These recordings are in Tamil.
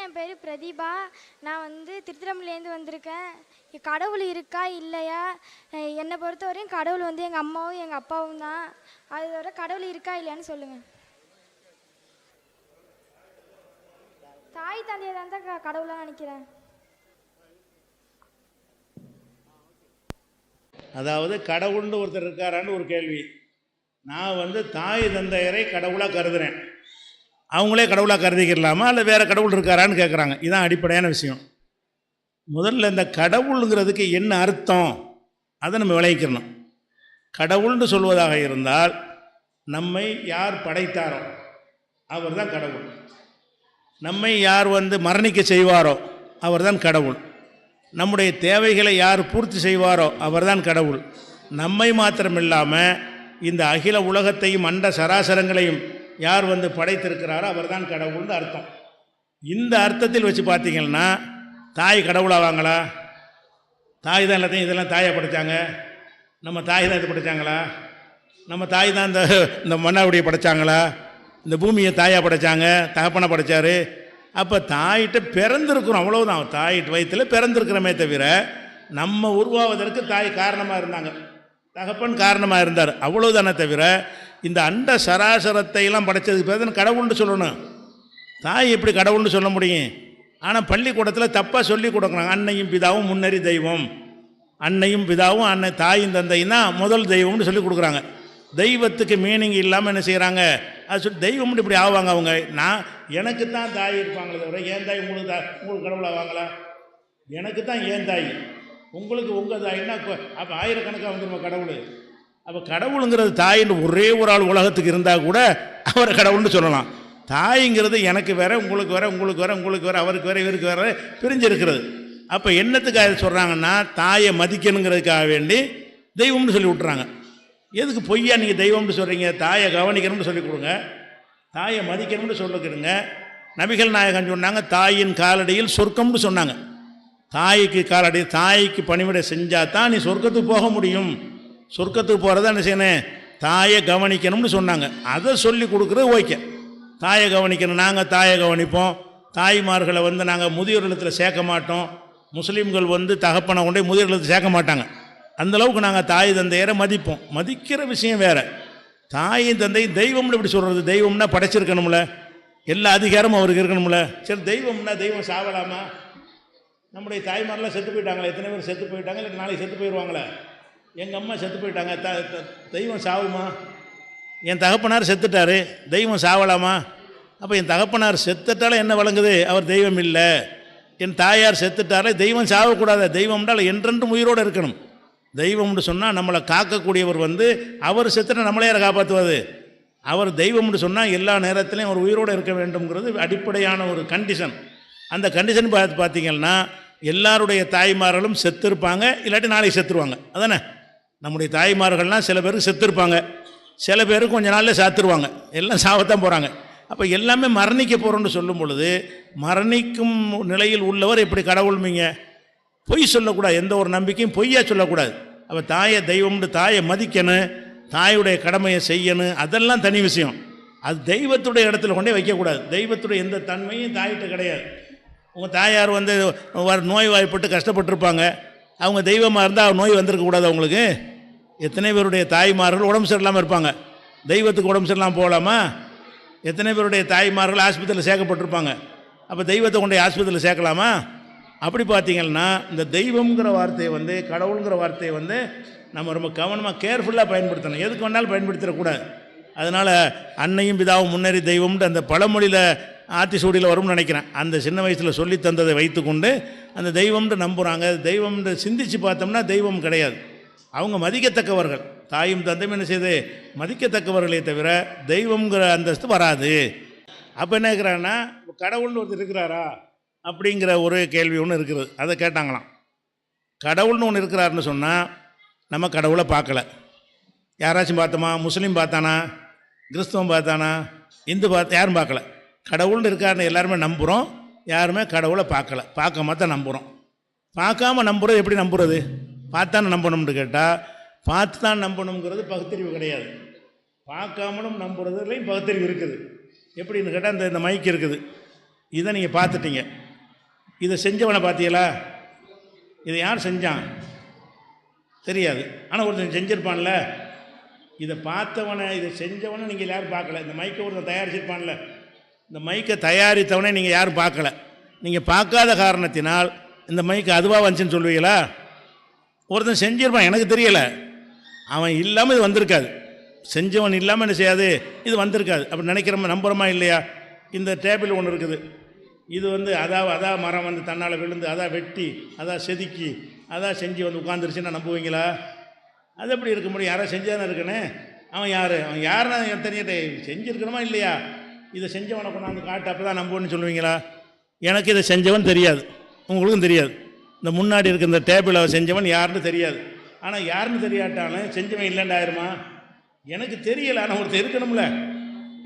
என் பேர் பிரதீபா. நான் திருத்திரம்பள்ளிலேருந்து வந்திருக்கேன். கடவுள் இருக்கா இல்லையா? என்னை பொறுத்தவரையும் கடவுள் எங்கள் அம்மாவும் எங்கள் அப்பாவும் தான். அது தவிர கடவுள் இருக்கா இல்லையான்னு சொல்லுங்கள். தாய் தந்தையை தான் கடவுளாக நினைக்கிறேன். அதாவது கடவுள்னு ஒருத்தர் இருக்காரான்னு ஒரு கேள்வி. நான் தாய் தந்தையரை கடவுளாக கருதுகிறேன். அவங்களே கடவுளாக கருதிக்கலாமா இல்லை வேறு கடவுள் இருக்காரான்னு கேட்குறாங்க. இதுதான் அடிப்படையான விஷயம். முதல்ல இந்த கடவுளுங்கிறதுக்கு என்ன அர்த்தம் அதை நம்ம விளைவிக்கணும். கடவுள்னு சொல்வதாக இருந்தால் நம்மை யார் படைத்தாரோ அவர் தான் கடவுள். நம்மை யார் மரணிக்க செய்வாரோ அவர் தான் கடவுள். நம்முடைய தேவைகளை யார் பூர்த்தி செய்வாரோ அவர் தான் கடவுள். நம்மை மாத்திரமில்லாமல் இந்த அகில உலகத்தையும் அண்ட சராசரங்களையும் யார் படைத்திருக்கிறாரோ அவர் தான் கடவுள்னு அர்த்தம். இந்த அர்த்தத்தில் வச்சு பார்த்தீங்கன்னா தாய் கடவுளாவாங்களா? தாய் தான் எல்லாத்தையும் இதெல்லாம் தாயை படைத்தாங்க. நம்ம தாய் தான் இது படைத்தாங்களா? நம்ம தாய் தான் இந்த மண்ணாவடியை படைத்தாங்களா? இந்த பூமியை தாயாக படைத்தாங்க, தகப்பனை படைத்தார். அப்போ தாயிட்ட பிறந்திருக்கிறோம், அவ்வளவுதான். தாயிட்டு வயிற்றில் பிறந்திருக்கிறோமே தவிர நம்ம உருவாவதற்கு தாய் காரணமாக இருந்தாங்க, தகப்பன் காரணமாக இருந்தார், அவ்வளவுதானே தவிர இந்த அண்ட சராசரத்தையெல்லாம் படைச்சதுக்கு பிறகு கடவுள்னு சொல்லணும். தாய் எப்படி கடவுள்னு சொல்ல முடியும்? ஆனால் பள்ளிக்கூடத்தில் தப்பாக சொல்லி கொடுக்குறாங்க. அன்னையும் பிதாவும் முன்னறி தெய்வம், அன்னையும் பிதாவும் அன்னை தாயும் தந்தையும் தான் முதல் தெய்வம்னு சொல்லி கொடுக்குறாங்க. தெய்வத்துக்கு மீனிங் இல்லாமல் என்ன செய்கிறாங்க? அது சொல்லி தெய்வம்னு இப்படி ஆவாங்க. அவங்க எனக்கு தான் தாய் இருப்பாங்களே தவிர ஏன் தாய் உங்களுக்கு கடவுள் ஆவாங்களா? எனக்கு தான் ஏன் தாய், உங்களுக்கு உங்கள் தாய்னா அப்போ ஆயிரக்கணக்காக வந்துடுமா கடவுள்? அப்போ கடவுளுங்கிறது தாயின்னு ஒரே ஒரு ஆள் உலகத்துக்கு இருந்தால் கூட அவரை கடவுள்னு சொல்லலாம். தாய்ங்கிறது எனக்கு வேற, உங்களுக்கு வேற, உங்களுக்கு வேற, உங்களுக்கு வேற, அவருக்கு வேற, இவருக்கு வேற பிரிஞ்சிருக்கிறது. அப்போ என்னத்துக்காக சொல்கிறாங்கன்னா தாயை மதிக்கணுங்கிறதுக்காக வேண்டி தெய்வம்னு சொல்லி விட்டுறாங்க. எதுக்கு பொய்யா நீங்கள் தெய்வம்னு சொல்கிறீங்க? தாயை கவனிக்கணும்னு சொல்லி கொடுங்க, தாயை மதிக்கணும்னு சொல்லிக்கிடுங்க. நபிகள் நாயகன் சொன்னாங்க தாயின் காலடியில் சொர்க்கம்னு சொன்னாங்க. தாய்க்கு காலடி, தாய்க்கு பணிவிடை செஞ்சால் தான் நீ சொர்க்கத்துக்கு போக முடியும். சொர்க்கத்துக்கு போகிறதா என்ன செய்யணும்? தாயை கவனிக்கணும்னு சொன்னாங்க. அதை சொல்லி கொடுக்குறது ஓகே. தாயை கவனிக்கணும், நாங்கள் தாயை கவனிப்போம். தாய்மார்களை நாங்கள் முதியோர் இல்லத்தில் சேர்க்க மாட்டோம். முஸ்லீம்கள் தகப்பனை கொண்டே முதியோர் இல்லத்தில் சேர்க்க மாட்டாங்க. அந்தளவுக்கு நாங்கள் தாய் தந்தையரை மதிப்போம். மதிக்கிற விஷயம் வேறு. தாயும் தந்தையும் தெய்வம்னு இப்படி சொல்கிறது. தெய்வம்னா படைச்சிருக்கணும்ல, எல்லா அதிகாரமும் அவருக்கு இருக்கணும்ல. சரி, தெய்வம்னா தெய்வம் சாவலாமா? நம்முடைய தாய்மாரெலாம் செத்து போயிட்டாங்களே, எத்தனை பேர் செத்து போயிட்டாங்க, இல்லை நாளைக்கு செத்து போயிடுவாங்களே. எங்கள் அம்மா செத்து போயிட்டாங்க, தெய்வம் சாவுமா? என் தகப்பனார் செத்துட்டார், தெய்வம் சாவலாமா? அப்போ என் தகப்பனார் செத்துட்டால என்ன வழங்குது? அவர் தெய்வம் இல்லை. என் தாயார் செத்துட்டாலே தெய்வம் சாவக்கூடாது. தெய்வம்னால் என்றென்றும் உயிரோடு இருக்கணும். தெய்வம்னு சொன்னால் நம்மளை காக்கக்கூடியவர் அவர் செத்துட்டா நம்மளே யாரை காப்பாற்றுவது? அவர் தெய்வம்னு சொன்னால் எல்லா நேரத்திலையும் அவர் உயிரோடு இருக்க வேண்டும்ங்கிறது அடிப்படையான ஒரு கண்டிஷன். அந்த கண்டிஷன் பார்த்தீங்கன்னா எல்லாருடைய தாய்மார்களும் செத்துருப்பாங்க, இல்லாட்டி நாளைக்கு செத்துருவாங்க. அதானே? நம்முடைய தாய்மார்கள்லாம் சில பேருக்கு செத்துருப்பாங்க, சில பேருக்கு கொஞ்ச நாளில் சாத்துருவாங்க, எல்லாம் சாவத்தான் போகிறாங்க. அப்போ எல்லாமே மரணிக்க போகிறோன்னு சொல்லும் பொழுது மரணிக்கும் நிலையில் உள்ளவர் எப்படி கடவுள்மீங்க? பொய் சொல்லக்கூடாது, எந்த ஒரு நம்பிக்கையும் பொய்யா சொல்லக்கூடாது. அப்போ தாயை தெய்வம்னு தாயை மதிக்கணும், தாயுடைய கடமையை செய்யணும், அதெல்லாம் தனி விஷயம். அது தெய்வத்துடைய இடத்துல கொண்டே வைக்கக்கூடாது. தெய்வத்துடைய எந்த தன்மையும் தாயிட்ட கிடையாது. உங்கள் தாயார் நோய் வாய்ப்பட்டு கஷ்டப்பட்டுருப்பாங்க, அவங்க தெய்வமாக இருந்தால் நோய் வந்திருக்கக்கூடாது அவங்களுக்கு. எத்தனை பேருடைய தாய்மார்கள் உடம்பு சரியில்லாமல் இருப்பாங்க, தெய்வத்துக்கு உடம்பு சரியில்லாமல் போகலாமா? எத்தனை பேருடைய தாய்மார்கள் ஆஸ்பத்திரியில் சேர்க்கப்பட்டிருப்பாங்க, அப்போ தெய்வத்தை கொண்டு ஆஸ்பத்திரியில் சேர்க்கலாமா? அப்படி பார்த்தீங்கன்னா இந்த தெய்வங்கிற வார்த்தையை கடவுளுங்கிற வார்த்தையை நம்ம ரொம்ப கவனமாக கேர்ஃபுல்லாக பயன்படுத்தணும். எதுக்கு வேணாலும் பயன்படுத்திடக்கூடாது. அதனால் அன்னையும் பிதாவும் முன்னேறி தெய்வம்னு அந்த பழமொழியில் ஆத்திசூடியில் வரும்னு நினைக்கிறேன். அந்த சின்ன வயசில் சொல்லி தந்ததை வைத்துக்கொண்டு அந்த தெய்வம்னு நம்புகிறாங்க. தெய்வம்னு சிந்தித்து பார்த்தோம்னா தெய்வம் கிடையாது. அவங்க மதிக்கத்தக்கவர்கள். தாயும் தந்தையும் என்ன செய்து மதிக்கத்தக்கவர்களே தவிர தெய்வங்கிற அந்தஸ்து வராது. அப்போ என்ன இருக்கிறாங்கன்னா கடவுள்னு ஒருத்தர் இருக்கிறாரா அப்படிங்கிற ஒரு கேள்வி ஒன்று இருக்குது. அதை கேட்டாங்களாம். கடவுள்னு ஒன்று இருக்கிறாருன்னு சொன்னால் நம்ம கடவுளை பார்க்கல. யாராச்சும் பார்த்தோமா? முஸ்லீம் பார்த்தானா? கிறிஸ்தவம் பார்த்தானா? இந்து யாரும் பார்க்கல. கடவுள்னு இருக்காருன்னு எல்லாருமே நம்புகிறோம், யாருமே கடவுளை பார்க்கல. பார்க்காம தான் நம்புகிறோம். பார்க்காம நம்புறது எப்படி நம்புறது? பார்த்தானே நம்பணும்னு கேட்டால் பார்த்து தான் நம்பணுங்கிறது பகுத்தறிவு கிடையாது. பார்க்காமலும் நம்புறதுலையும் பகுத்தறிவு இருக்குது. எப்படின்னு கேட்டால் இந்த மைக் இருக்குது, இதை நீங்கள் பார்த்துட்டீங்க. இதை செஞ்சவனை பார்த்தீங்களா? இதை யார் செஞ்சான் தெரியாது, ஆனால் ஒருத்தன் செஞ்சிருப்பான்ல. இதை பார்த்தவனை, இதை செஞ்சவனை நீங்கள் யாரும் பார்க்கல. இந்த மைக்கை ஒருத்தன் தயாரிச்சிருப்பான்ல, இந்த மைக்கை தயாரித்தவனே நீங்கள் யாரும் பார்க்கல. நீங்கள் பார்க்காத காரணத்தினால் இந்த மைக்கு அதுவாக வந்துச்சுன்னு சொல்லுவீங்களா? ஒருத்தன் செஞ்சிருப்பான், எனக்கு தெரியலை, அவன் இல்லாமல் இது வந்திருக்காது. செஞ்சவன் இல்லாமல் என்ன செய்யாது, இது வந்திருக்காது. அப்படி நினைக்கிறோமா, நம்புகிறோமா இல்லையா? இந்த டேபிள் ஒன்று இருக்குது, இது வந்து அதான் மரம் வந்து தன்னால் விழுந்து, அதான் வெட்டி, அதான் செதுக்கி, அதான் செஞ்சு வந்து உட்காந்துருச்சுன்னா நம்புவீங்களா? அது எப்படி இருக்க முடியும்? யாரோ செஞ்சாதானே இருக்கனே. அவன் யாருன்னா தெரிஞ்சுட்டு செஞ்சுருக்கணுமா இல்லையா? இதை செஞ்சவனை கொண்டாந்து காட்டு, அப்போ தான் நம்புவேன்னு சொல்லுவீங்களா? எனக்கு இதை செஞ்சவன் தெரியாது, உங்களுக்கும் தெரியாது. இந்த முன்னாடி இருக்க இந்த டேபிளை செஞ்சவன் யாருன்னு தெரியாது. ஆனால் யாருன்னு தெரியாட்டாலும் செஞ்சவன் இல்லைன்னு ஆயிருமா? எனக்கு தெரியலை, ஆனால் ஒருத்தன் இருக்கணும்ல,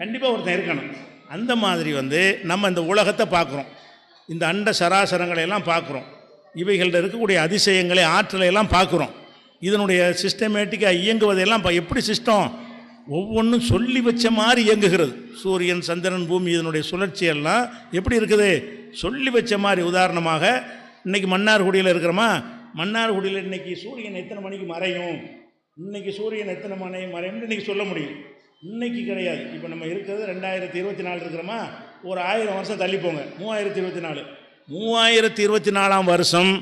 கண்டிப்பாக ஒருத்தன் இருக்கணும். அந்த மாதிரி வந்து நம்ம இந்த உலகத்தை பார்க்குறோம், இந்த அண்ட சராசரங்களை எல்லாம் பார்க்குறோம், இவைகளில் இருக்கக்கூடிய அதிசயங்களை, ஆற்றலை எல்லாம் பார்க்குறோம். இதனுடைய சிஸ்டமேட்டிக்காக இயங்குவதையெல்லாம் எப்படி சிஸ்டம் ஒவ்வொன்றும் சொல்லி வச்ச மாதிரி இயங்குகிறது. சூரியன், சந்திரன், பூமி இதனுடைய சுழற்சியெல்லாம் எப்படி இருக்குது, சொல்லி வச்ச மாதிரி. உதாரணமாக இன்றைக்கி மன்னார்குடியில் இருக்கிறோமா, மன்னார்குடியில் இன்றைக்கி சூரியன் எத்தனை மணிக்கு மறையும், இன்றைக்கி சூரியன் எத்தனை மணி மறையும்னு இன்றைக்கி சொல்ல முடியும். இன்றைக்கி கிடையாது. இப்போ நம்ம இருக்கிறது 2024 இருக்கிறோமா, ஒரு 1000 வருஷம் தள்ளிப்போங்க, 3024. 3024ஆம் வருஷம்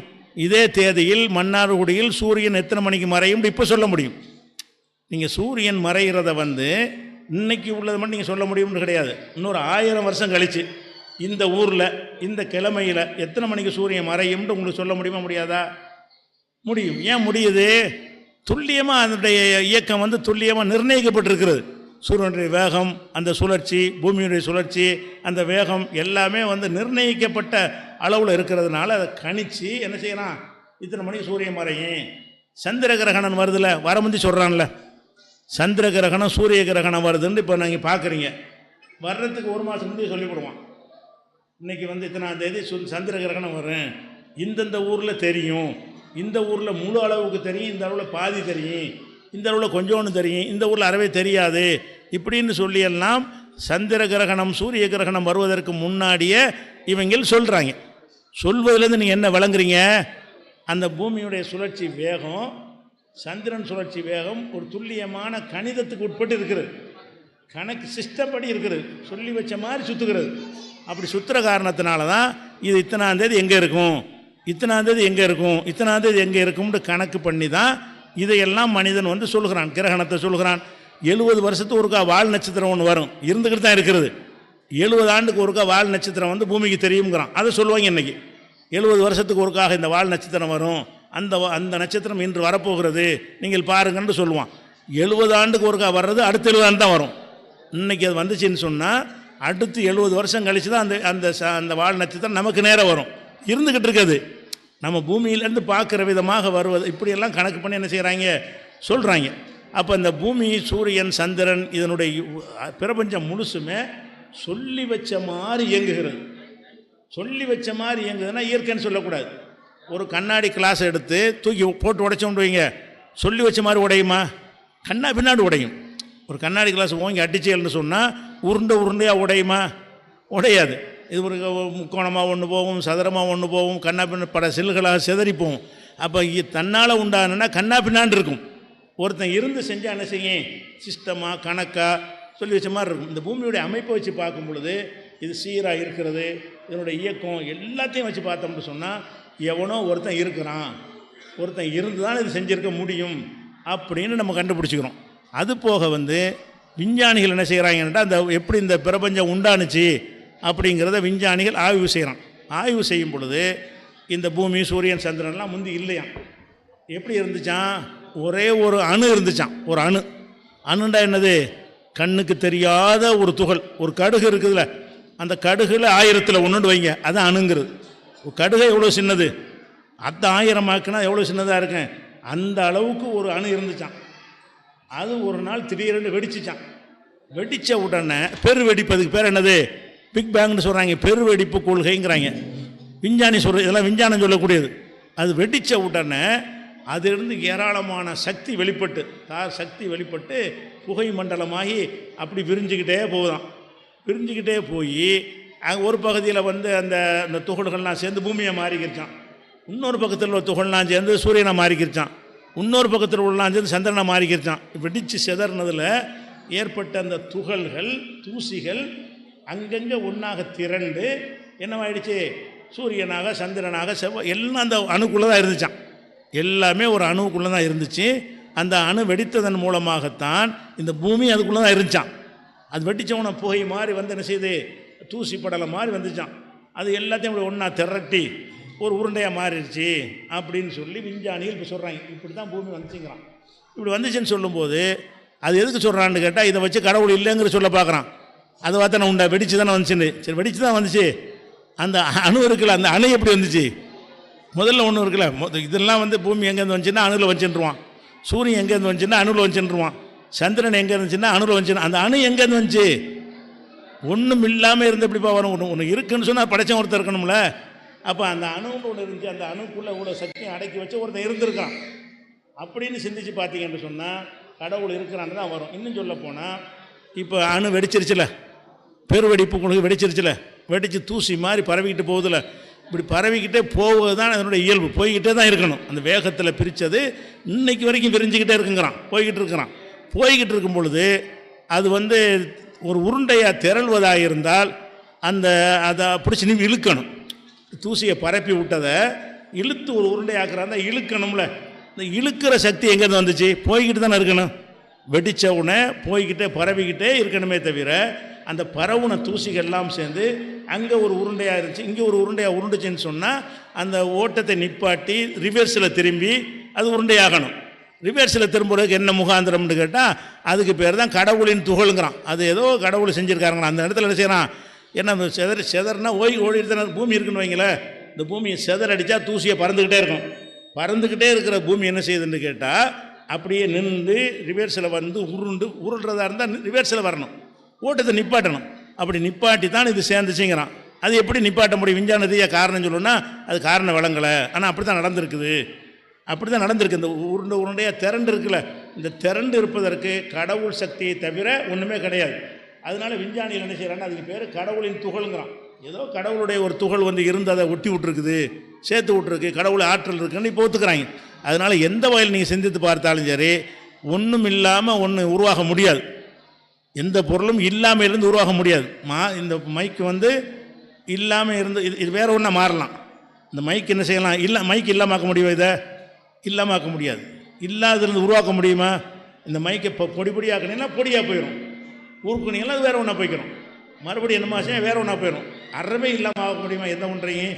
இதே தேதியில் மன்னார்குடியில் சூரியன் எத்தனை மணிக்கு மறையும் இப்போ சொல்ல முடியும். நீங்கள் சூரியன் மறைகிறத வந்து இன்றைக்கி உள்ளதை மட்டும் நீங்கள் சொல்ல முடியும்னு கிடையாது. இன்னொரு 1000 வருஷம் கழித்து இந்த ஊரில் இந்த கிழமையில் எத்தனை மணிக்கு சூரியன் மறையும்னு உங்களுக்கு சொல்ல முடியுமா முடியாதா? முடியும். ஏன் முடியுது? துல்லியமாக அதனுடைய இயக்கம் வந்து துல்லியமாக நிர்ணயிக்கப்பட்டிருக்கிறது. சூரியனுடைய வேகம், அந்த சுழற்சி, பூமியுடைய சுழற்சி, அந்த வேகம் எல்லாமே வந்து நிர்ணயிக்கப்பட்ட அளவில் இருக்கிறதுனால அதை கணித்து என்ன செய்யலாம், இத்தனை மணிக்கு சூரியன் மறையும். சந்திர கிரகணம் வருதுல, வரமுந்தி சொல்கிறான்ல, சந்திர கிரகணம் சூரிய கிரகணம் வருதுன்னு இப்போ நீங்கள் பார்க்குறீங்க. வர்றதுக்கு ஒரு மாதம் முந்தைய சொல்லிவிடுவான். இன்றைக்கி வந்து இத்தனாம் தேதி சந்திர கிரகணம் வரும், இந்தந்த ஊரில் தெரியும், இந்த ஊரில் முழு அளவுக்கு தெரியும், இந்த அளவில் பாதி தெரியும், இந்த அளவில் கொஞ்சோன்னு தெரியும், இந்த ஊரில் அறவே தெரியாது, இப்படின்னு சொல்லியெல்லாம் சந்திர கிரகணம் சூரிய கிரகணம் வருவதற்கு முன்னாடியே இவங்கள் சொல்கிறாங்க. சொல்வதிலேருந்து நீங்கள் என்ன விளங்குறீங்க? அந்த பூமியுடைய சுழற்சி வேகம், சந்திரன் சுழற்சி வேகம் ஒரு துல்லியமான கணிதத்துக்கு உட்பட்டு இருக்கிறது, கணக்கு சிஸ்டப்படி இருக்கிறது, சொல்லி வச்ச மாதிரி சுற்றுகிறது. அப்படி சுற்றுற காரணத்தினால தான் இது இத்தனாந்தேதி எங்கே இருக்கும், இத்தனாந்தேதி எங்கே இருக்கும், இத்தனாந்தேதி எங்கே இருக்கும்னு கணக்கு பண்ணி தான் இதையெல்லாம் மனிதன் வந்து சொல்கிறான், கிரகணத்தை சொல்கிறான். 70 வருஷத்துக்கு ஒருக்கா வால் நட்சத்திரம் ஒன்று வரும், இருந்துக்கிட்டு தான் இருக்கிறது. 70 ஆண்டுக்கு ஒருக்கா வால் நட்சத்திரம் வந்து பூமிக்கு தெரியுங்கிறான், அதை சொல்லுவாங்க. இன்றைக்கி 70 வருஷத்துக்கு ஒருக்காக இந்த வால் நட்சத்திரம் வரும், அந்த நட்சத்திரம் இன்று வரப்போகிறது, நீங்கள் பாருங்கன்னு சொல்லுவான். 70 ஆண்டுக்கு ஒருக்கா வர்றது அடுத்த 70 ஆண்டு தான் வரும். இன்றைக்கி அது வந்துச்சுன்னு சொன்னால் அடுத்து 70 வருஷம் கழித்து தான் அந்த வால் நட்சத்திரம் நமக்கு நேரம் வரும், இருந்துக்கிட்டு இருக்காது. நம்ம பூமியிலேருந்து பார்க்குற விதமாக வருவது, இப்படியெல்லாம் கணக்கு பண்ணி என்ன செய்கிறாங்க, சொல்கிறாங்க. அப்போ இந்த பூமி, சூரியன், சந்திரன் இதனுடைய பிரபஞ்சம் முழுசுமே சொல்லி வச்ச மாதிரி இயங்குகிறது. சொல்லி வச்ச மாதிரி இயங்குதுன்னா இயற்கைன்னு சொல்லக்கூடாது. ஒரு கண்ணாடி கிளாஸ் எடுத்து தூக்கி போட்டு உடைச்சோம்னு வைங்க, சொல்லி வச்ச மாதிரி உடையுமா? பின்னாடி உடையும். ஒரு கண்ணாடி கிளாஸ் ஓங்கி அடிச்சேல்னு சொன்னால் உருண்டையாக உடையுமா? உடையாது. இது ஒரு முக்கோணமாக ஒன்று போகும், சதுரமாக ஒன்று போகும், பின்ன பட செல்களாக சிதறிப்போம். அப்போ தன்னால் உண்டானா பின்னாண்டு இருக்கும். ஒருத்தன் இருந்து செஞ்சால் என்ன செய்யும், சிஸ்டமாக கணக்காக சொல்லி வச்ச மாதிரி இருக்கும். இந்த பூமியுடைய அமைப்பை வச்சு பார்க்கும் பொழுது இது சீராக இருக்கிறது, இதனுடைய இயக்கம் எல்லாத்தையும் வச்சு பார்த்தோம்னு சொன்னால் எவனோ ஒருத்தன் இருக்கிறான், ஒருத்தன் இருந்து தான் இது செஞ்சுருக்க முடியும் அப்படின்னு நம்ம கண்டுபிடிச்சிக்கிறோம். அது போக வந்து விஞ்ஞானிகள் என்ன செய்கிறாங்கன்னா, அந்த எப்படி இந்த பிரபஞ்சம் உண்டானுச்சு அப்படிங்கிறத விஞ்ஞானிகள் ஆய்வு செய்கிறான். ஆய்வு செய்யும் பொழுது இந்த பூமி, சூரியன், சந்திரன்லாம் முந்தி இல்லையாம். எப்படி இருந்துச்சான், ஒரே ஒரு அணு இருந்துச்சான். ஒரு அணுண்டா என்னது, கண்ணுக்கு தெரியாத ஒரு துகள். ஒரு கடுகு இருக்குதுல்ல, அந்த கடுகுல 1000ல் ஒன்று வைங்க, அது அணுங்கிறது. ஒரு கடுகை எவ்வளோ சின்னது, அதை 1000 ஆக்குனா எவ்வளோ சின்னதாக இருக்கும், அந்த அளவுக்கு ஒரு அணு இருந்துச்சான். அது ஒரு நாள் திடீரென்று வெடிச்சிச்சான். வெடித்த உடனே வெடிப்பதுக்கு பேர் என்னது, பிக் பேங்னு சொல்கிறாங்க, வெடிப்பு கொள்கைங்கிறாங்க. விஞ்ஞானி சொல்கிற இதெல்லாம் விஞ்ஞானம் சொல்லக்கூடியது. அது வெடித்த உடனே அதிலிருந்து ஏராளமான சக்தி வெளிப்பட்டு, சக்தி வெளிப்பட்டு புகை மண்டலமாகி அப்படி விரிஞ்சிக்கிட்டே போகுதான். விரிஞ்சிக்கிட்டே போய் அங்கே ஒரு பகுதியில் வந்து அந்த அந்த துகள்கள்லாம் சேர்ந்து பூமியை மாறிக்கிருச்சான். இன்னொரு பக்கத்தில் உள்ள துகள்லாம் சேர்ந்து சூரியனை மாறிக்கிருச்சான். இன்னொரு பக்கத்தில் உள்ளலாம் சேர்ந்து சந்திரனை மாறிக்கிருச்சான். வெடித்து சிதறினதில் ஏற்பட்ட அந்த துகள்கள் தூசிகள் அங்கங்கே ஒன்றாக திரண்டு என்னவாயிடுச்சு, சூரியனாக சந்திரனாக செவ்வாய் எல்லாம் அந்த அணுக்குள்ளே தான் இருந்துச்சான். எல்லாமே ஒரு அணுக்குள்ளே தான் இருந்துச்சு. அந்த அணு வெடித்ததன் மூலமாகத்தான் இந்த பூமி அதுக்குள்ளே தான் இருந்துச்சான். அது வெடித்தவனை புகை மாதிரி வந்து என்ன செய்யுது, தூசி படலை மாதிரி வந்துச்சான். அது எல்லாத்தையும் இப்படி ஒன்றா திரட்டி ஒரு உருண்டையாக மாறிடுச்சு அப்படின்னு சொல்லி விஞ்ஞானிகள் இப்போ சொல்கிறாங்க. இப்படி தான் பூமி வந்துச்சுங்கிறான். இப்படி வந்துச்சுன்னு சொல்லும்போது அது எதுக்கு சொல்கிறான்னு கேட்டால், இதை வச்சு கடவுள் இல்லைங்கிற சொல்ல பார்க்குறான். அதை பார்த்தானே உண்டா வெடிச்சு தானே வந்துச்சுன்னு. சரி, வெடிச்சு தான் வந்துச்சு. அந்த அணு இருக்குல்ல, அந்த அணு எப்படி வந்துச்சு? முதல்ல ஒன்று இருக்குல்ல, இதெல்லாம் வந்து பூமி எங்கேருந்து வந்துச்சுன்னா அணுவில் வச்சுருவான். சூரியன் எங்கேருந்து வந்துச்சுன்னா அணுவில் வச்சுருவான். சந்திரன் எங்கே இருந்துச்சுன்னா அணுவில் வந்துச்சு. அந்த அணு எங்கேருந்து வந்துச்சு? ஒன்றும் இல்லாமல் இருந்து எப்படிப்பா வரும்? ஒன்று இருக்குன்னு சொன்னால் படைச்சவன் ஒருத்தர் இருக்கணும்ல. அப்போ அந்த அணுன்னு ஒன்று இருந்துச்சு. அந்த அணுக்குள்ளே இவ்வளோ சக்தியை அடக்கி வச்சு ஒருத்தன் இருந்திருக்கான் அப்படின்னு சிந்திச்சு பார்த்தீங்கன்னு சொன்னால் கடவுள் இருக்கிறான்னு தான் வரும். இன்னும் சொல்ல போனால், இப்போ அணு வெடிச்சிருச்சுல, பெருவெடிப்பு உங்களுக்கு வெடிச்சிருச்சுல, வெடித்து தூசி மாதிரி பரவிக்கிட்டு போகுதுல, இப்படி பரவிக்கிட்டே போவது தான் அதனுடைய இயல்பு. போய்கிட்டே தான் இருக்கணும். அந்த வேகத்தில் பிரித்தது இன்னைக்கு வரைக்கும் விரிஞ்சிக்கிட்டே இருக்குங்கிறான். போய்கிட்டு இருக்கிறான். போய்கிட்டு இருக்கும் பொழுது அது வந்து ஒரு உருண்டையாக திரள்வதாக இருந்தால் அதை பிடிச்சி நீ இழுக்கணும். தூசியை பரப்பி விட்டதை இழுத்து ஒரு உருண்டையாக்குறாங்க, இழுக்கணும்ல. இந்த இழுக்கிற சக்தி எங்கேருந்து வந்துச்சு? போய்கிட்டு தானே இருக்கணும். வெடித்த உடனே போய்கிட்டே பரவிக்கிட்டே இருக்கணுமே தவிர, அந்த பரவுன தூசிகள் எல்லாம் சேர்ந்து அங்கே ஒரு உருண்டையாக இருந்துச்சு, இங்கே ஒரு உருண்டையாக உருண்டுச்சுன்னு சொன்னால் அந்த ஓட்டத்தை நிப்பாட்டி ரிவர்ஸில் திரும்பி அது உருண்டையாகணும். ரிவர்ஸில் திரும்புறதுக்கு என்ன முகாந்திரம்னு கேட்டால் அதுக்கு பேர் தான் கடவுளின் துகள்ங்கிறான். அது ஏதோ கடவுள் செஞ்சுருக்காருங்களா. அந்த இடத்துல என்ன செய்யறான், என்ன செதறுனா ஓடிட்டு தானே பூமி இருக்குன்னு வைங்களேன். இந்த பூமியை செதறடித்தா தூசியை பறந்துக்கிட்டே இருக்கும். பறந்துக்கிட்டே இருக்கிற பூமி என்ன செய்யுதுன்னு கேட்டால் அப்படியே நின்று ரிவர்ஸில் வந்து உருள்றதா இருந்தால் ரிவர்ஸில் வரணும், ஓட்டத்தை நிப்பாட்டணும். அப்படி நிப்பாட்டி தான் இது சேர்ந்துச்சுங்கிறான். அது எப்படி நிப்பாட்ட முடியும்? விஞ்ஞான ரீதியாக காரணம் சொல்லணும்னா அது காரணம் வழங்கலை. ஆனால் அப்படி தான் நடந்திருக்குது. அப்படி தான் நடந்திருக்கு. இந்த உருண்டையாக திரண்டு இருக்குல்ல, இந்த திரண்டு இருப்பதற்கு கடவுள் சக்தியை தவிர ஒன்றுமே கிடையாது. அதனால விஞ்ஞானிகள் என்ன செய்கிறாங்கன்னா அதுக்கு பேர் கடவுளின் துகள்ங்கிறான். ஏதோ கடவுளுடைய ஒரு துகள் வந்து இருந்து அதை ஒட்டி விட்டுருக்குது, சேர்த்து விட்டுருக்கு, கடவுள் ஆற்றல் இருக்குன்னு இப்போ ஒத்துக்கிறாங்க. அதனால் எந்த வகையில் நீங்கள் சிந்தித்து பார்த்தாலும் சரி, ஒன்றும் இல்லாமல் ஒன்று உருவாக முடியாது. எந்த பொருளும் இல்லாமல் இருந்து உருவாக முடியாது. இந்த மைக்கு வந்து இல்லாமல் இருந்து இது வேறு ஒன்றா மாறலாம். இந்த மைக் என்ன செய்யலாம்? இல்லை, மைக் இல்லாமாக்க முடியுமா? இதை இல்லாமாக்க முடியாது. இல்லாதிருந்து உருவாக்க முடியுமா? இந்த மைக்கை இப்போ பொடி பொடியாக்குனீங்கன்னா பொடியாக போயிடும். ஊருக்குனீங்கன்னா அது வேறு ஒன்றா போய்க்கிறோம். மறுபடியும் என்ன மாதம் வேறு ஒன்றா போயிடும். அறவே இல்லாமல் ஆக முடியுமா? எந்த ஒன்றையும்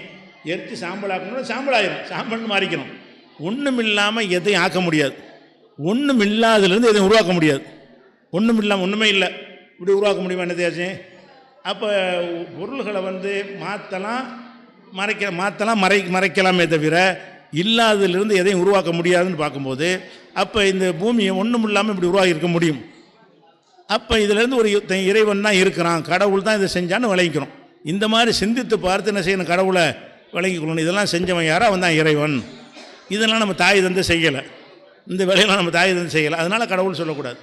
எரித்து சாம்பல் ஆக்கணும்னா சாம்பல் ஆயிரும், சாம்பல்னு மாறிக்கணும். ஒன்றும் இல்லாமல் எதையும் ஆக்க முடியாது. ஒன்றும் இல்லாததுலேருந்து எதையும் உருவாக்க முடியாது. ஒன்றும் இல்லாமல் ஒன்றுமே இல்லை இப்படி உருவாக்க முடியுமா? என்னதையாச்சும்? அப்போ பொருள்களை வந்து மாற்றலாம், மறைக்கலாமே தவிர இல்லாததுலேருந்து எதையும் உருவாக்க முடியாதுன்னு பார்க்கும்போது, அப்போ இந்த பூமியை ஒன்றும் இல்லாமல் இப்படி உருவாகி இருக்க முடியும். அப்போ இதிலேருந்து ஒரு இறைவன் தான் இருக்கிறான், கடவுள் தான் இதை செஞ்சான்னு விளங்கிக்கிறோம். இந்த மாதிரி சிந்தித்து பார்த்து என்ன செய்யணும்? கடவுளை விளங்கிக்கொள்ளணும். இதெல்லாம் செஞ்சவன் யாரோ அவன் தான் இறைவன். இதெல்லாம் நம்ம தாய் தந்து செய்யலை. இந்த வேலையெல்லாம் நம்ம தாய் தந்து செய்யலை. அதனால் கடவுள் சொல்லக்கூடாது.